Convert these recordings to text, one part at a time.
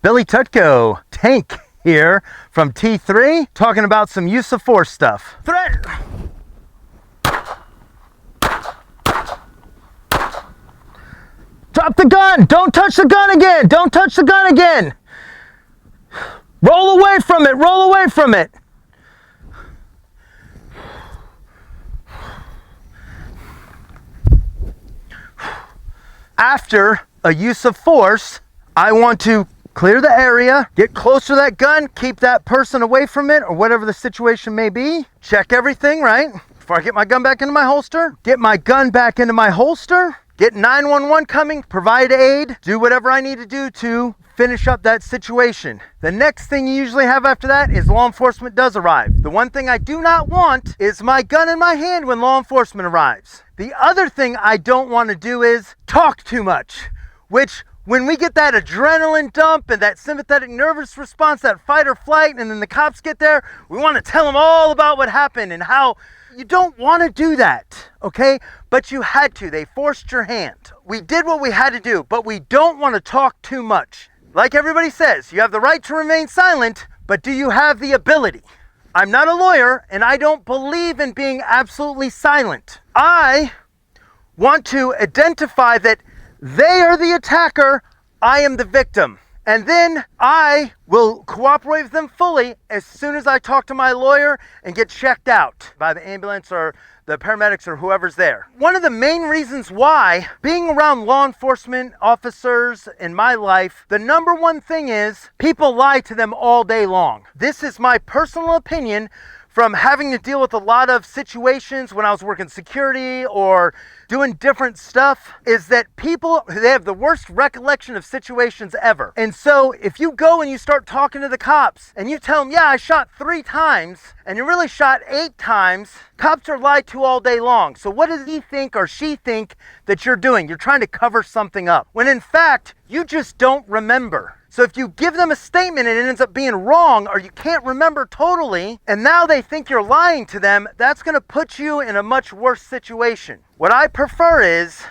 Billy Tutko, Tank here from T3, talking about some use of force stuff. Threat! Drop the gun! Don't touch the gun again! Don't touch the gun again! Roll away from it! Roll away from it! After a use of force, I want to clear the area, get close to that gun, keep that person away from it, or whatever the situation may be. Check everything, right? Before I get my gun back into my holster, get my gun back into my holster, get 911 coming, provide aid, do whatever I need to do to finish up that situation. The next thing you usually have after that is law enforcement does arrive. The one thing I do not want is my gun in my hand when law enforcement arrives. The other thing I don't want to do is talk too much, which when we get that adrenaline dump and that sympathetic nervous response, that fight or flight, and then the cops get there, we want to tell them all about what happened and how you don't want to do that, okay? But you had to. They forced your hand. We did what we had to do, but we don't want to talk too much. Like everybody says, you have the right to remain silent, but do you have the ability? I'm not a lawyer, and I don't believe in being absolutely silent. I want to identify that they are the attacker, I am the victim. And then I will cooperate with them fully as soon as I talk to my lawyer and get checked out by the ambulance or the paramedics or whoever's there. One of the main reasons why being around law enforcement officers in my life, the number one thing is people lie to them all day long. This is my personal opinion from having to deal with a lot of situations when I was working security or doing different stuff, is that people, they have the worst recollection of situations ever. And so if you go and you start talking to the cops and you tell them, yeah, I shot 3 times, and you really shot 8 times, cops are lied to all day long. So what does he think or she think that you're doing? You're trying to cover something up, when in fact, you just don't remember. So if you give them a statement and it ends up being wrong, or you can't remember totally, and now they think you're lying to them, that's gonna put you in a much worse situation. What I prefer is,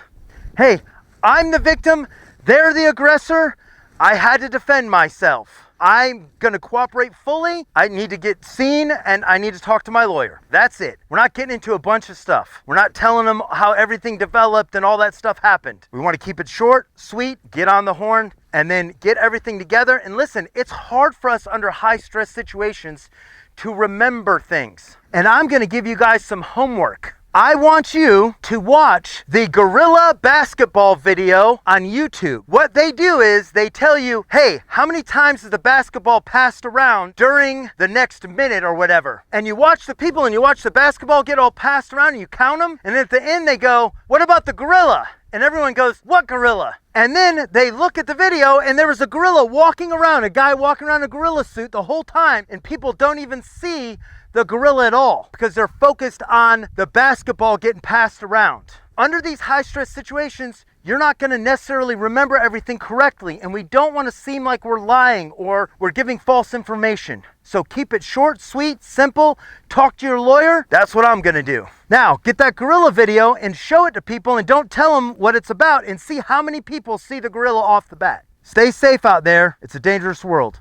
hey, I'm the victim, they're the aggressor, I had to defend myself. I'm gonna cooperate fully, I need to get seen, and I need to talk to my lawyer. That's it. We're not getting into a bunch of stuff. We're not telling them how everything developed and all that stuff happened. We wanna keep it short, sweet, get on the horn, and then get everything together. And listen, it's hard for us under high stress situations to remember things. And I'm gonna give you guys some homework. I want you to watch the gorilla basketball video on YouTube. What they do is they tell you, hey, how many times is the basketball passed around during the next minute or whatever? And you watch the people and you watch the basketball get all passed around and you count them. And at the end they go, what about the gorilla? And everyone goes, what gorilla? And then they look at the video and there was a gorilla walking around, a guy walking around in a gorilla suit the whole time, and people don't even see the gorilla at all because they're focused on the basketball getting passed around. Under these high stress situations, you're not going to necessarily remember everything correctly, and we don't want to seem like we're lying or we're giving false information. So keep it short, sweet, simple. Talk to your lawyer. That's what I'm going to do. Now, get that gorilla video and show it to people, and don't tell them what it's about, and see how many people see the gorilla off the bat. Stay safe out there. It's a dangerous world.